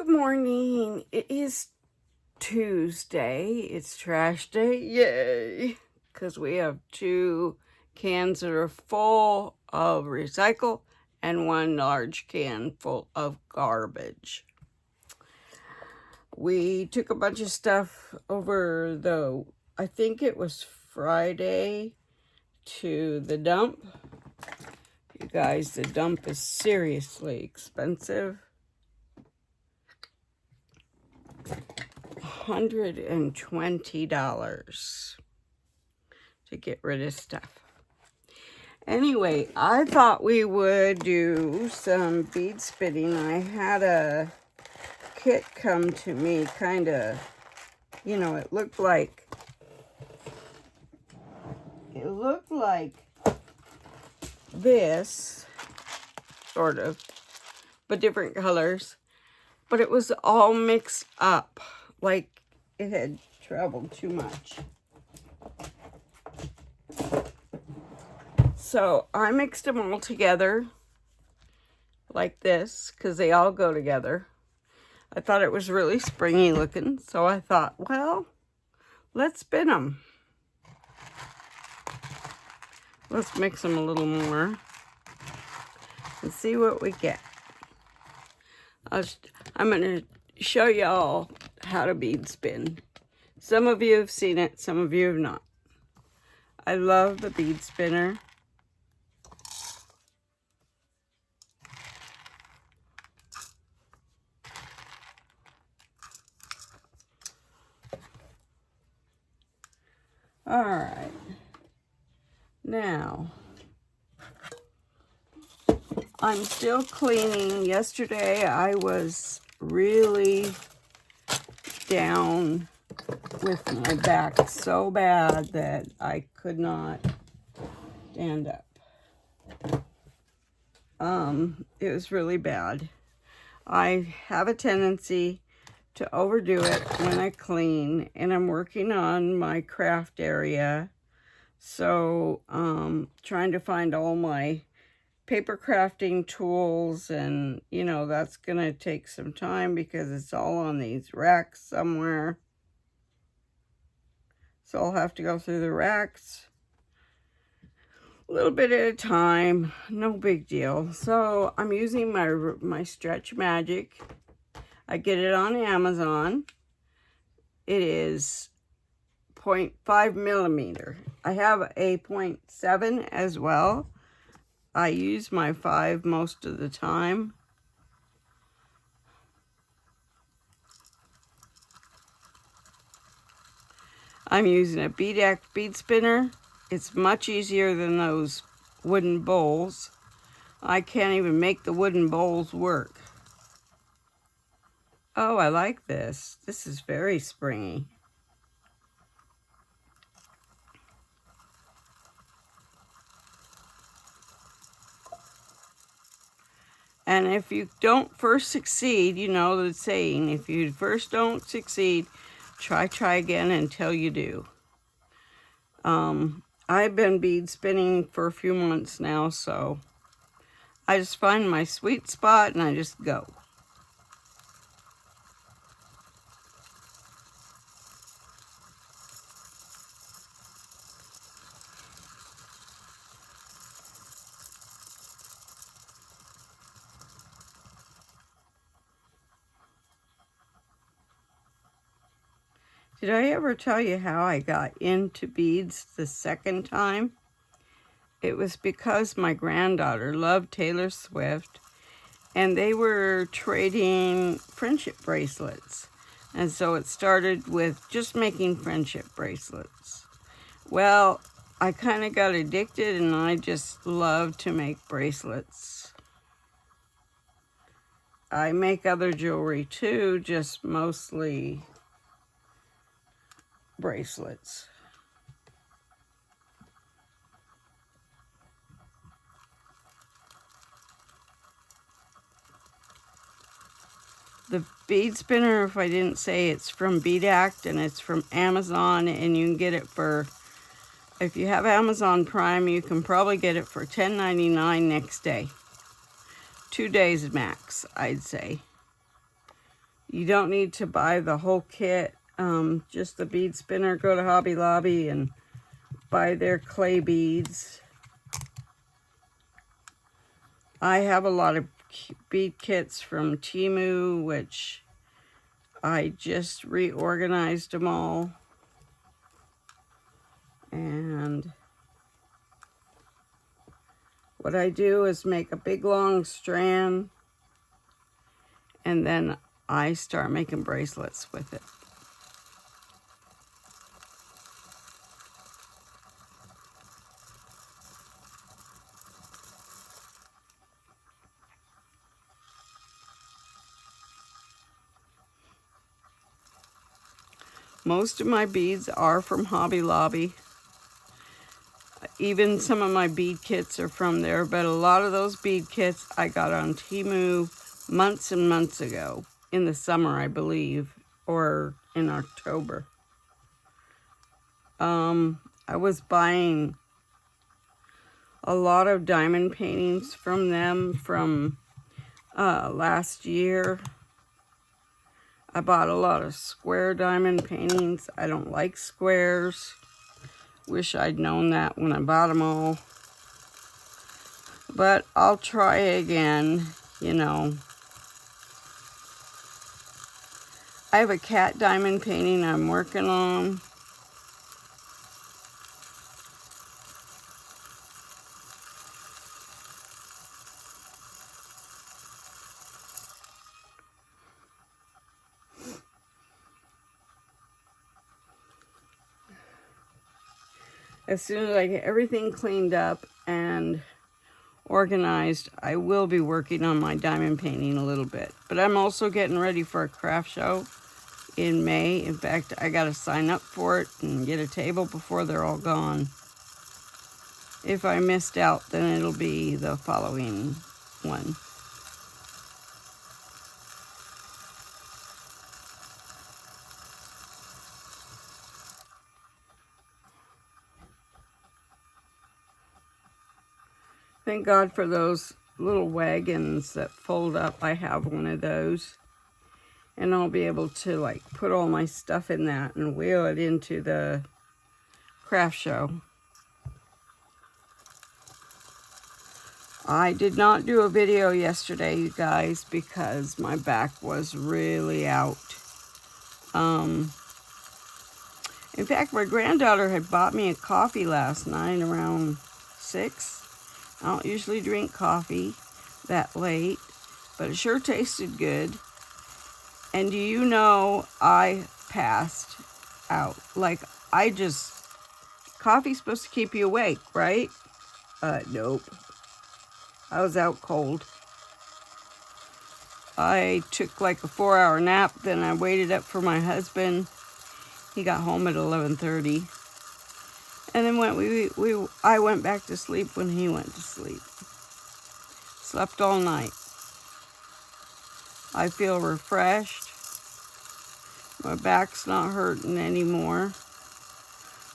Good morning. It is Tuesday. It's trash day. Yay! Because we have 2 cans that are full of recycle and 1 large can full of garbage. We took a bunch of stuff over I think it was Friday, to the dump. You guys, the dump is seriously expensive. $120 to get rid of stuff. Anyway, I thought we would do some bead spinning. I had a kit come to me, kind of, it looked like this, sort of, but different colors. But it was all mixed up, like it had traveled too much. So I mixed them all together like this, because they all go together. I thought it was really springy looking, so I thought, well, let's spin them. Let's mix them a little more and see what we get. I'm going to show y'all how to bead spin. Some of you have seen it, some of you have not. I love the bead spinner. All right. Now, I'm still cleaning. Yesterday, I was really down with my back so bad that I could not stand up. It was really bad. I have a tendency to overdo it when I clean, and I'm working on my craft area. So, trying to find all my paper crafting tools, and that's gonna take some time because it's all on these racks somewhere. So I'll have to go through the racks a little bit at a time, no big deal. So I'm using my Stretch Magic. I get it on Amazon. It is 0.5 millimeter. I have a 0.7 as well. I use my 5 most of the time. I'm using a bead spinner. It's much easier than those wooden bowls. I can't even make the wooden bowls work. Oh, I like this. This is very springy. And if you don't first succeed, the saying, if you first don't succeed, try again until you do. I've been bead spinning for a few months now, so I just find my sweet spot and I just go. Did I ever tell you how I got into beads the second time? It was because my granddaughter loved Taylor Swift, and they were trading friendship bracelets. And so it started with just making friendship bracelets. Well, I kind of got addicted, and I just love to make bracelets. I make other jewelry too, just mostly bracelets. The bead spinner, if I didn't say, it's from Bead, and it's from Amazon, and you can get it for, if you have Amazon Prime, you can probably get it for $10.99 next day. 2 days max, I'd say. You don't need to buy the whole kit, just the bead spinner. Go to Hobby Lobby and buy their clay beads. I have a lot of bead kits from Temu, which I just reorganized them all. And what I do is make a big long strand, and then I start making bracelets with it. Most of my beads are from Hobby Lobby. Even some of my bead kits are from there, but a lot of those bead kits I got on Temu months and months ago, in the summer, I believe, or in October. I was buying a lot of diamond paintings from them from last year. I bought a lot of square diamond paintings. I don't like squares. Wish I'd known that when I bought them all. But I'll try again, you know. I have a cat diamond painting I'm working on. As soon as I get everything cleaned up and organized, I will be working on my diamond painting a little bit. But I'm also getting ready for a craft show in May. In fact, I got to sign up for it and get a table before they're all gone. If I missed out, then it'll be the following one. Thank God for those little wagons that fold up. I have one of those. And I'll be able to like put all my stuff in that and wheel it into the craft show. I did not do a video yesterday, you guys, because my back was really out. In fact, my granddaughter had bought me a coffee last night around 6. I don't usually drink coffee that late, but it sure tasted good. And do you know, I passed out. Like, coffee's supposed to keep you awake, right? Nope. I was out cold. I took like a 4-hour nap, then I waited up for my husband. He got home at 11:30. And then I went back to sleep when he went to sleep. Slept all night. I feel refreshed. My back's not hurting anymore.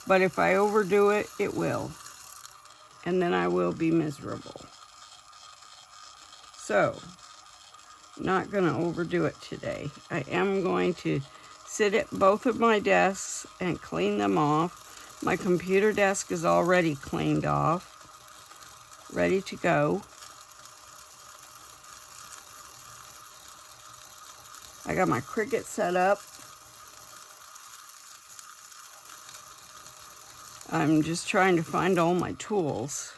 But if I overdo it, it will. And then I will be miserable. So, I'm not going to overdo it today. I am going to sit at both of my desks and clean them off. My computer desk is already cleaned off, ready to go. I got my Cricut set up. I'm just trying to find all my tools.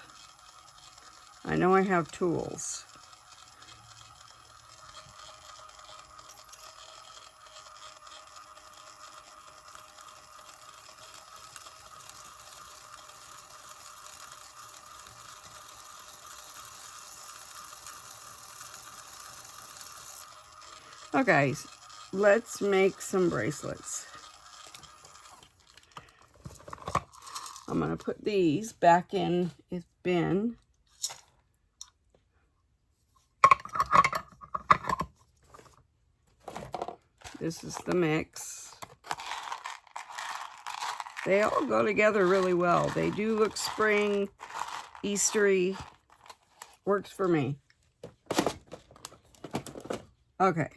I know I have tools. Okay, let's make some bracelets. I'm going to put these back in its bin. This is the mix. They all go together really well. They do look spring, Eastery. Works for me. Okay.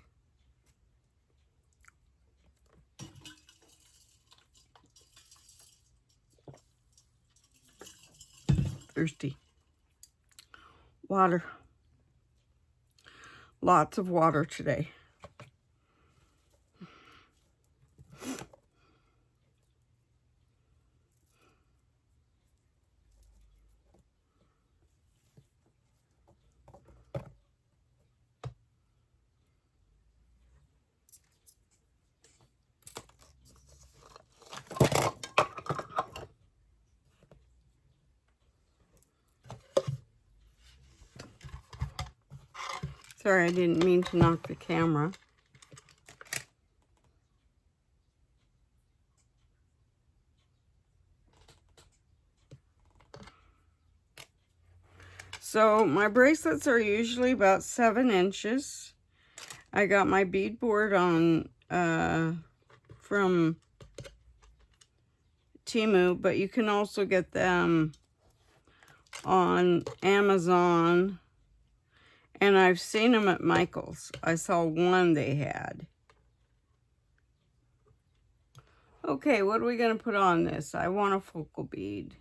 thirsty. Water. Lots of water today. Sorry, I didn't mean to knock the camera. So my bracelets are usually about 7 inches. I got my bead board on from Temu, but you can also get them on Amazon. And I've seen them at Michael's. I saw one they had. Okay, what are we going to put on this? I want a focal bead.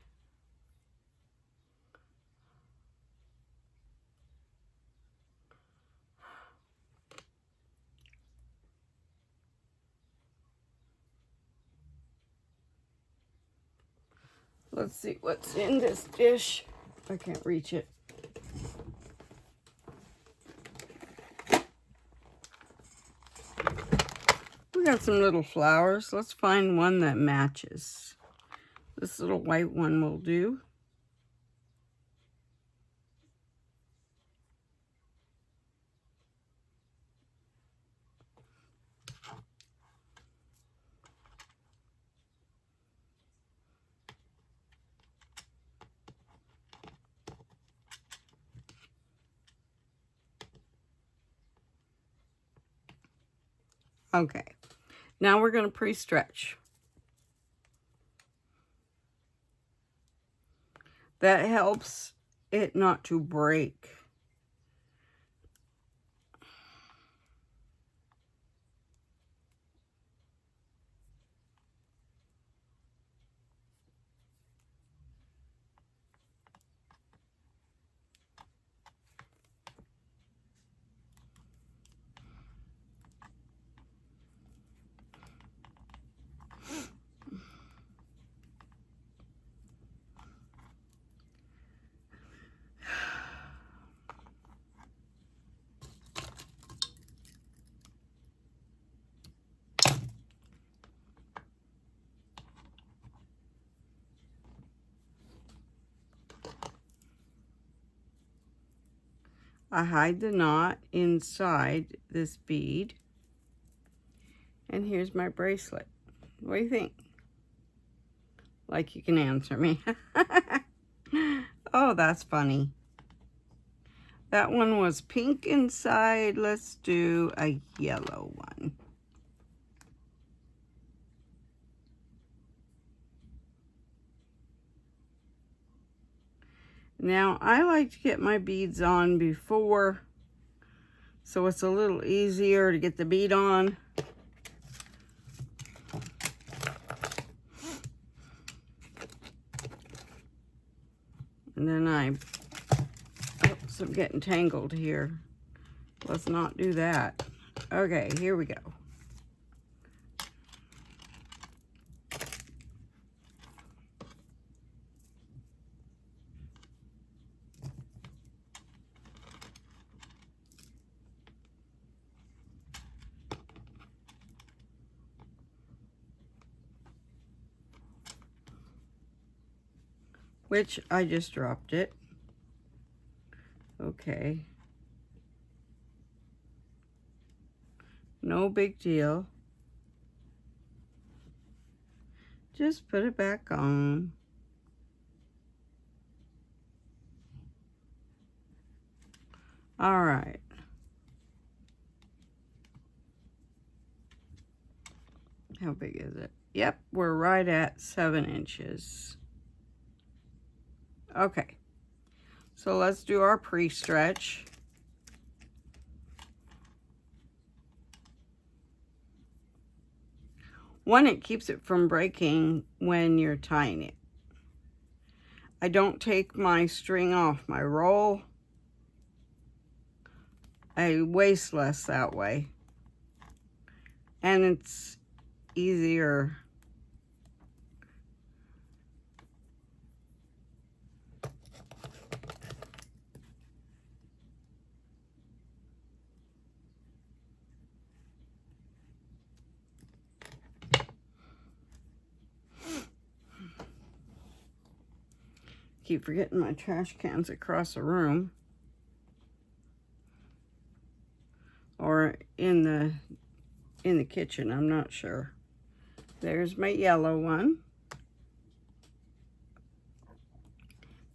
Let's see what's in this dish. I can't reach it. We got some little flowers. Let's find one that matches. This little white one will do. Okay, now we're going to pre-stretch. That helps it not to break. I hide the knot inside this bead. And here's my bracelet. What do you think? Like you can answer me. Oh, that's funny. That one was pink inside. Let's do a yellow one. Now, I like to get my beads on before, so it's a little easier to get the bead on. And then oops, I'm getting tangled here. Let's not do that. Okay, here we go. Which I just dropped it. Okay. No big deal. Just put it back on. All right. How big is it? Yep, we're right at 7 inches. Okay. So let's do our pre-stretch. One, it keeps it from breaking when you're tying it. I don't take my string off my roll. I waste less that way. And it's easier. Keep forgetting my trash cans across the room. Or in the kitchen, I'm not sure. There's my yellow one.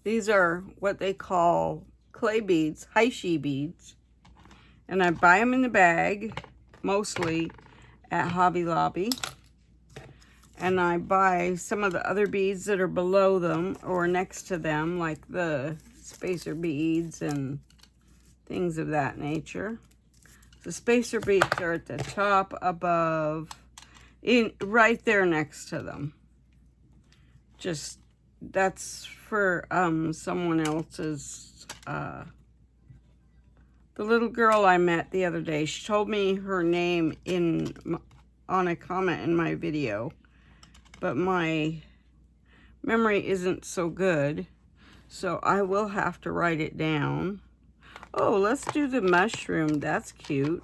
These are what they call clay beads, Haishi beads. And I buy them in the bag, mostly at Hobby Lobby. And I buy some of the other beads that are below them or next to them, like the spacer beads and things of that nature. The spacer beads are at the top above, right there next to them. Just, that's for someone else's, the little girl I met the other day, she told me her name on a comment in my video, but my memory isn't so good, so I will have to write it down. Oh, let's do the mushroom. That's cute.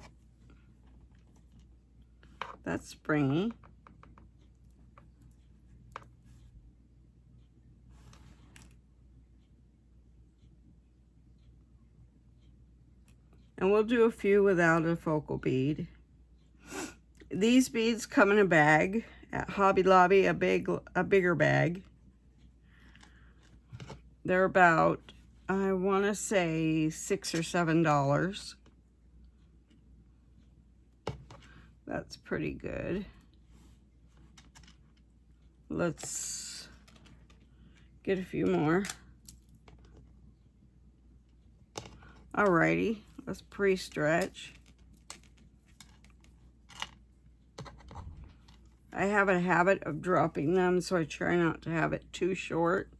That's springy. And we'll do a few without a focal bead. These beads come in a bag at Hobby Lobby, a bigger bag. They're about, I want to say, $6 or $7. That's pretty good. Let's get a few more. Alrighty, let's pre-stretch. I have a habit of dropping them, so I try not to have it too short.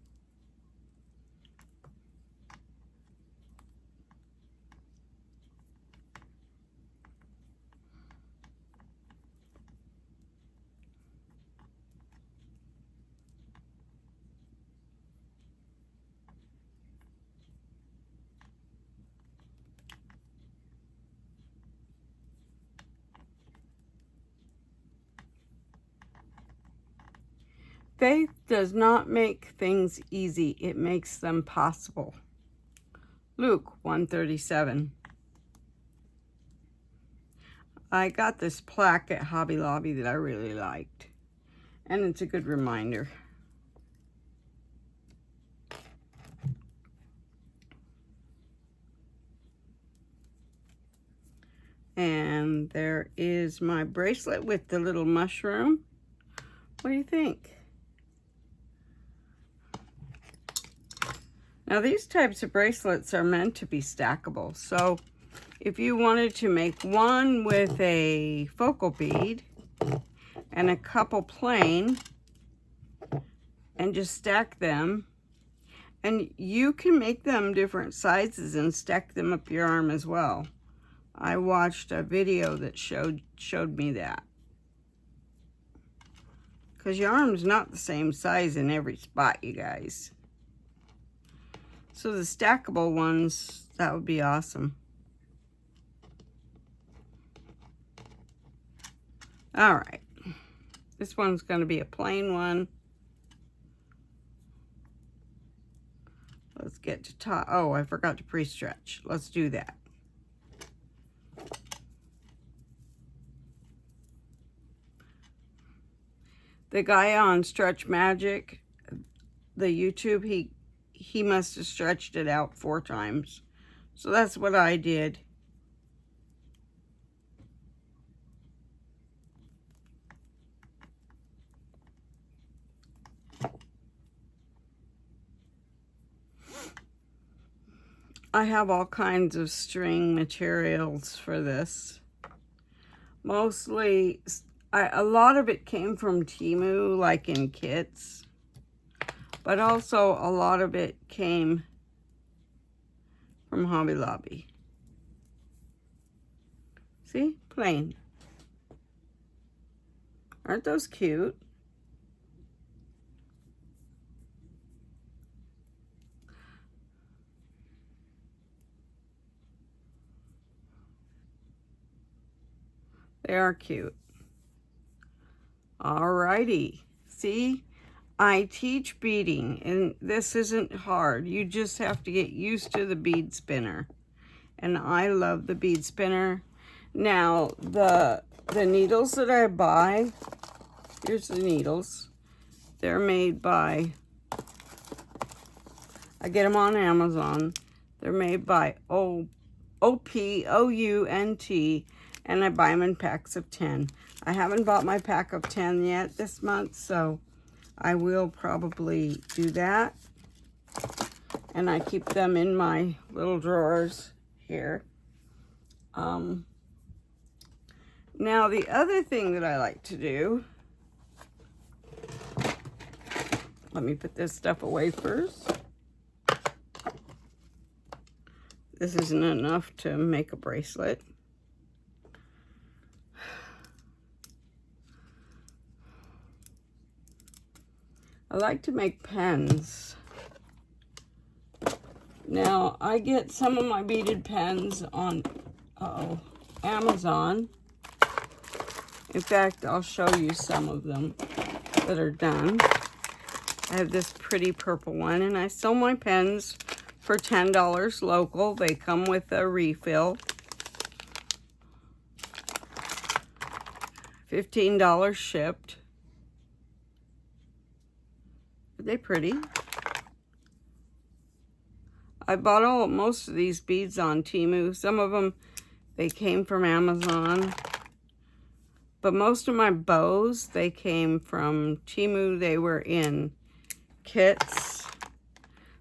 Faith does not make things easy, it makes them possible. Luke 1:37. I got this plaque at Hobby Lobby that I really liked, and it's a good reminder. And there is my bracelet with the little mushroom. What do you think? Now these types of bracelets are meant to be stackable. So if you wanted to make one with a focal bead and a couple plain and just stack them, and you can make them different sizes and stack them up your arm as well. I watched a video that showed me that. Because your arm's not the same size in every spot, you guys. So the stackable ones, that would be awesome. All right. This one's going to be a plain one. Let's get to top. Oh, I forgot to pre-stretch. Let's do that. The guy on Stretch Magic, the YouTube, he must have stretched it out 4 times. So that's what I did. I have all kinds of string materials for this. Mostly, a lot of it came from Temu, like in kits. but also a lot of it came from Hobby Lobby. See? Plain. Aren't those cute? They are cute. Alrighty. See? I teach beading, and this isn't hard. You just have to get used to the bead spinner. And I love the bead spinner. Now, the needles that I buy, here's the needles. They're made by, I get them on Amazon. They're made by O-P-O-U-N-T, and I buy them in packs of 10. I haven't bought my pack of 10 yet this month, so I will probably do that. And I keep them in my little drawers here. Now the other thing that I like to do, let me put this stuff away first. This isn't enough to make a bracelet. I like to make pens. Now, I get some of my beaded pens on Amazon. In fact, I'll show you some of them that are done. I have this pretty purple one, and I sell my pens for $10 local. They come with a refill. $15 shipped. Are they pretty? I bought most of these beads on Temu. Some of them, they came from Amazon. But most of my bows, they came from Temu. They were in kits.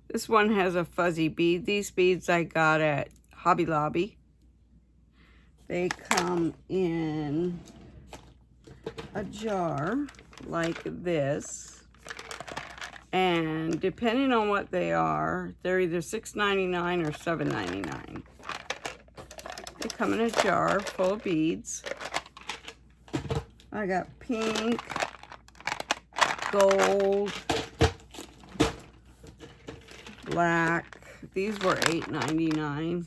This one has a fuzzy bead. These beads I got at Hobby Lobby. They come in a jar like this. And depending on what they are, they're either $6.99 or $7.99. They come in a jar full of beads. I got pink, gold, black. These were $8.99.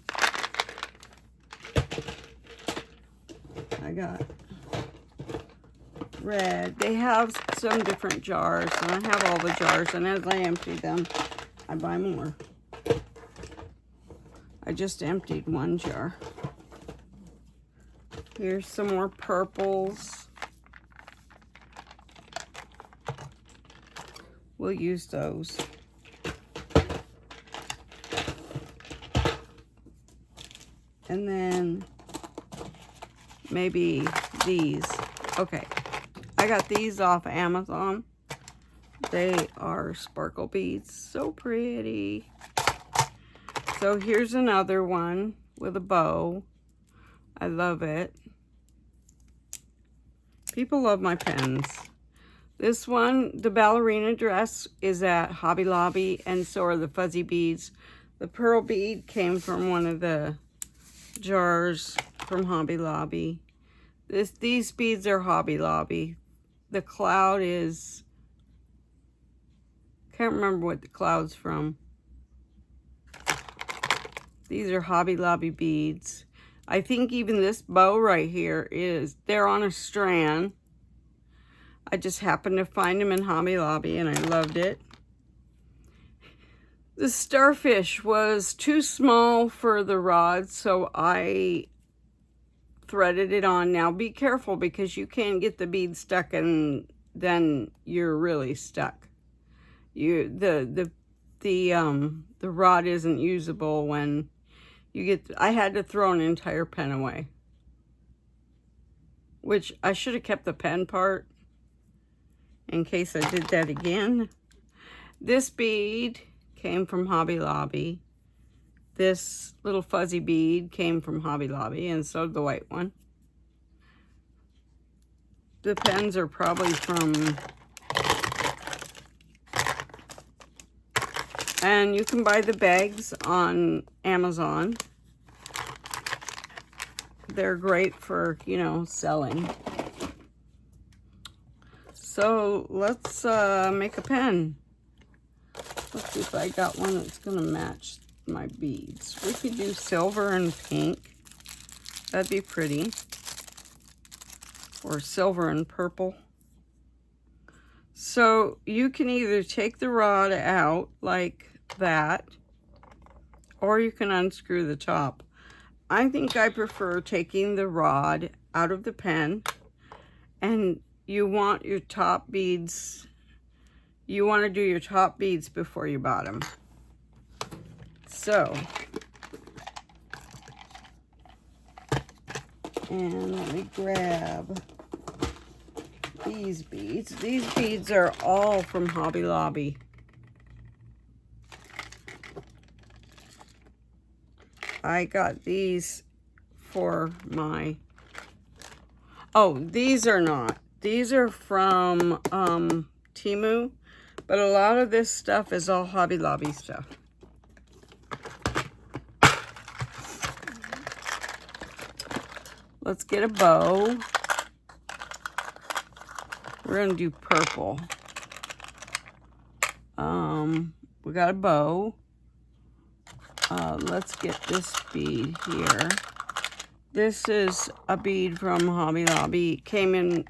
I got red. They have some different jars, and I have all the jars, and as I empty them, I buy more. I just emptied one jar. Here's some more purples. We'll use those. And then maybe these. Okay. I got these off Amazon. They are sparkle beads. So pretty. So here's another one with a bow. I love it. People love my pens. This one, the ballerina dress, is at Hobby Lobby, and so are the fuzzy beads. The pearl bead came from one of the jars from Hobby Lobby. These beads are Hobby Lobby. The cloud is, can't remember what the cloud's from. These are Hobby Lobby beads. I think even this bow right here they're on a strand. I just happened to find them in Hobby Lobby and I loved it. The starfish was too small for the rod, so I threaded it on. Now be careful because you can get the bead stuck and then you're really stuck. The rod isn't usable when you get. I had to throw an entire pen away, which I should have kept the pen part in case I did that again. This bead came from Hobby Lobby. This little fuzzy bead came from Hobby Lobby, and so did the white one. The pens are probably from And you can buy the bags on Amazon. They're great for, you know, selling. So let's make a pen. Let's see if I got one that's gonna match my beads. We could do silver and pink. That'd be pretty. Or silver and purple. So you can either take the rod out like that, or you can unscrew the top. I think I prefer taking the rod out of the pen, and you want your top beads, you want to do your top beads before your bottom. So, and let me grab these beads. These beads are all from Hobby Lobby. I got these for my, oh, these are not. These are from Temu, but a lot of this stuff is all Hobby Lobby stuff. Let's get a bow. We're gonna do purple. We got a bow. Let's get this bead here. This is a bead from Hobby Lobby. It came in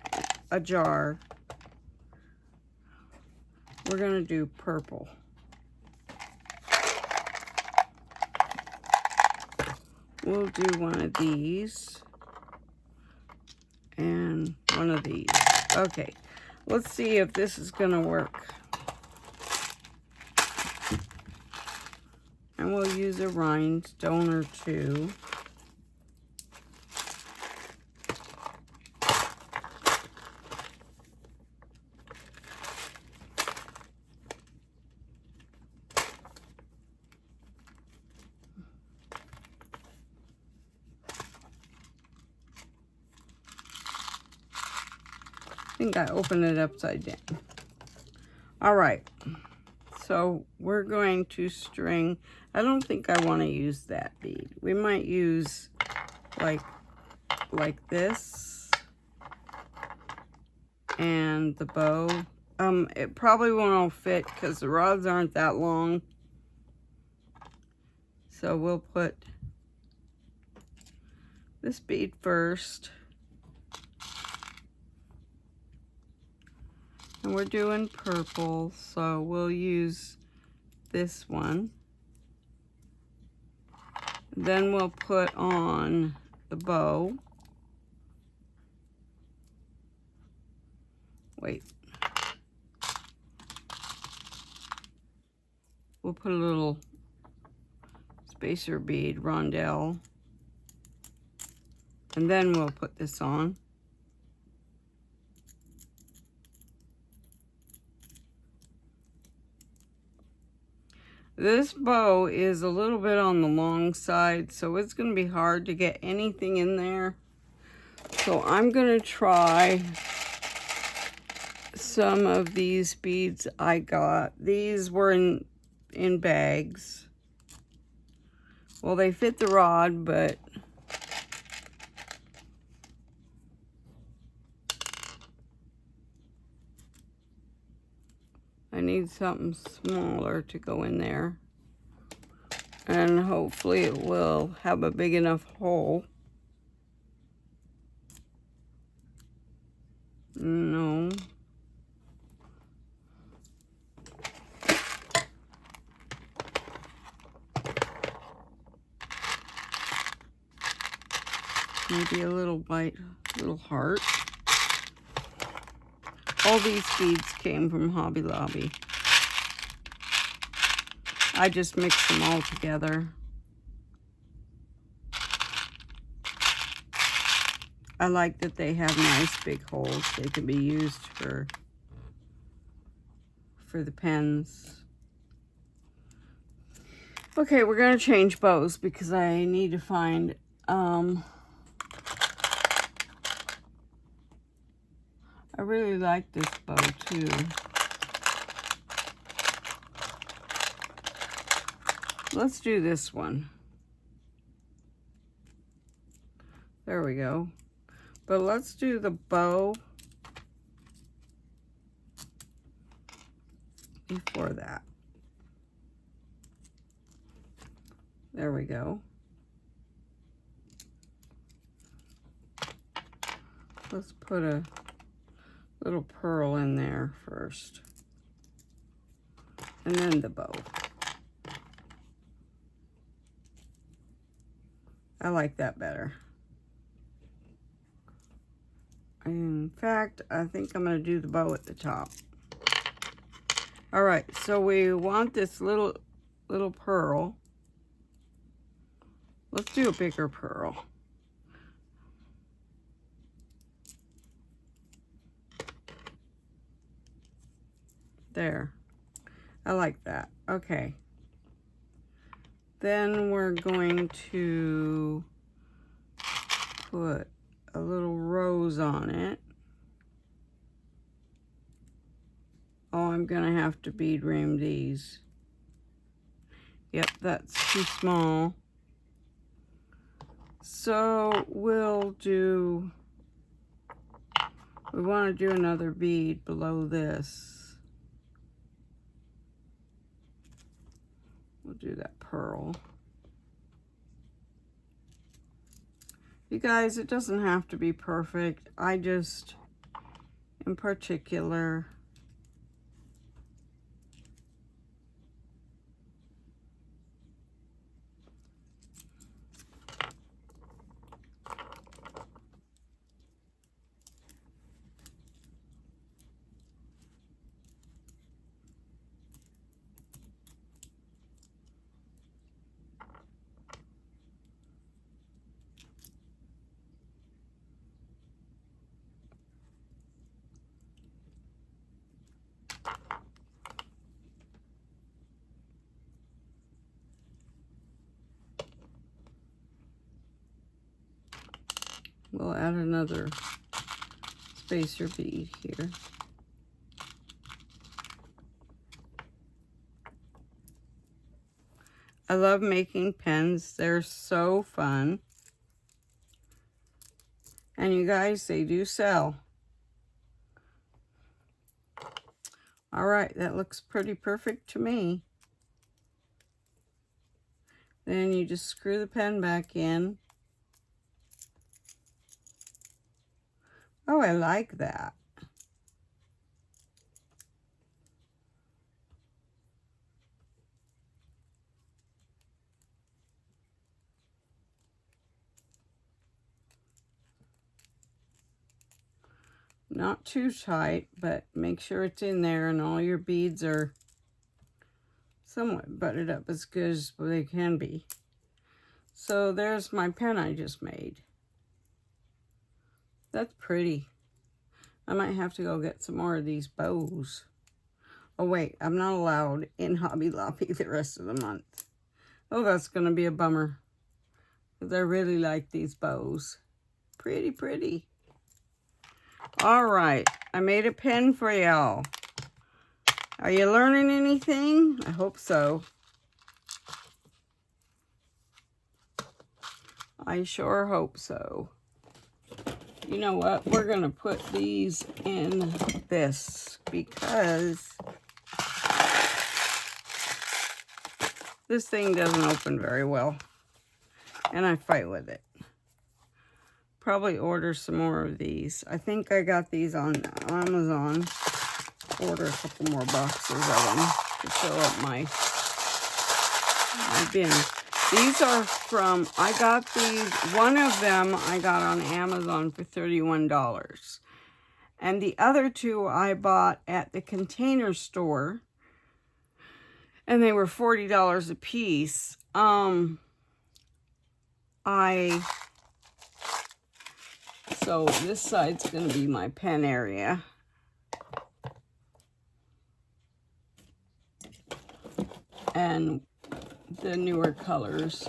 a jar. We're gonna do purple. We'll do one of these and one of these. Okay, let's see if this is gonna work. And we'll use a rhinestone or two. I think I opened it upside down. All right, so we're going to string. I don't think I want to use that bead. We might use like this and the bow. It probably won't all fit because the rods aren't that long. So we'll put this bead first. And we're doing purple, so we'll use this one. Then we'll put on the bow. Wait. We'll put a little spacer bead, rondelle. And then we'll put this on. This bow is a little bit on the long side, so it's going to be hard to get anything in there. So I'm going to try some of these beads I got. These were in bags. Well, they fit the rod, but I need something smaller to go in there. And hopefully it will have a big enough hole. No. Maybe a little white, little heart. All these beads came from Hobby Lobby. I just mixed them all together. I like that they have nice big holes. They can be used for the pens. Okay, we're gonna change bows because I need to find I really like this bow too. Let's do this one. There we go. But let's do the bow before that. There we go. Let's put a little pearl in there first. And then the bow. I like that better. In fact, I think I'm going to do the bow at the top. All right, so we want this little pearl. Let's do a bigger pearl. There. I like that. Okay. Then we're going to put a little rose on it. Oh, I'm going to have to bead rim these. Yep, that's too small. So we'll do, we want to do another bead below this. We'll do that pearl. You guys, it doesn't have to be perfect. I just, in particular, we'll add another spacer bead here. I love making pens. They're so fun. And you guys, they do sell. All right, that looks pretty perfect to me. Then you just screw the pen back in. Oh, I like that. Not too tight, but make sure it's in there and all your beads are somewhat butted up as good as they can be. So there's my pen I just made. That's pretty. I might have to go get some more of these bows. Oh wait, I'm not allowed in Hobby Lobby the rest of the month. Oh, that's gonna be a bummer. Because I really like these bows. Pretty, pretty. All right, I made a pen for y'all. Are you learning anything? I hope so. I sure hope so. You know what? We're going to put these in this because this thing doesn't open very well. And I fight with it. Probably order some more of these. I think I got these on Amazon. Order a couple more boxes of them to fill up my bin. These are from, I got these, one of them I got on Amazon for $31. And the other two I bought at the Container Store. And they were $40 a piece. So this side's going to be my pen area. And the newer colors.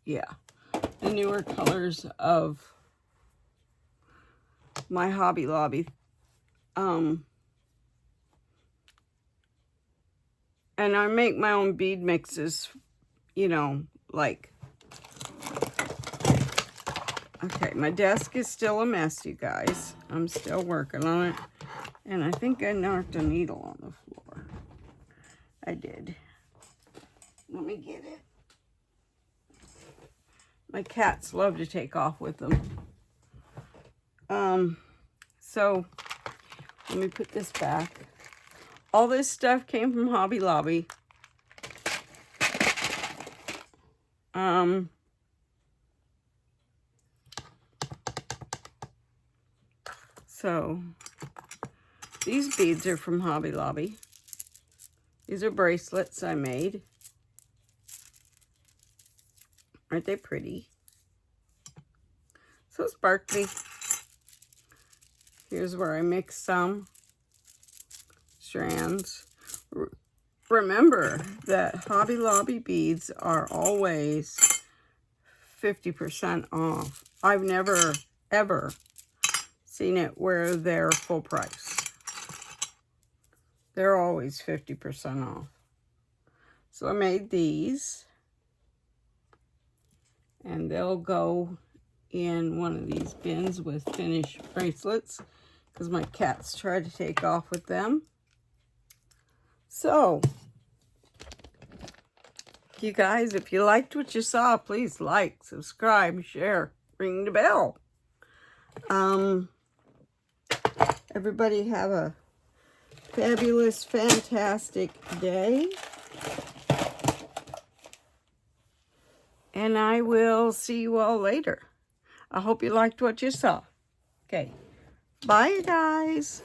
Yeah. The newer colors of my Hobby Lobby And I make my own bead mixes, you know, like... Okay, my desk is still a mess, you guys. I'm still working on it. And I think I knocked a needle on the floor. I did. Let me get it. My cats love to take off with them. So let me put this back. All this stuff came from Hobby Lobby. So these beads are from Hobby Lobby. These are bracelets I made. Aren't they pretty? So sparkly. Here's where I mix some strands. Remember that Hobby Lobby beads are always 50% off. I've never, ever seen it where they're full price. They're always 50% off. So I made these. And they'll go in one of these bins with finished bracelets because my cats try to take off with them. So, you guys, if you liked what you saw, please like, subscribe, share, ring the bell. Everybody have a fabulous, fantastic day. And I will see you all later. I hope you liked what you saw. Okay. Bye, guys.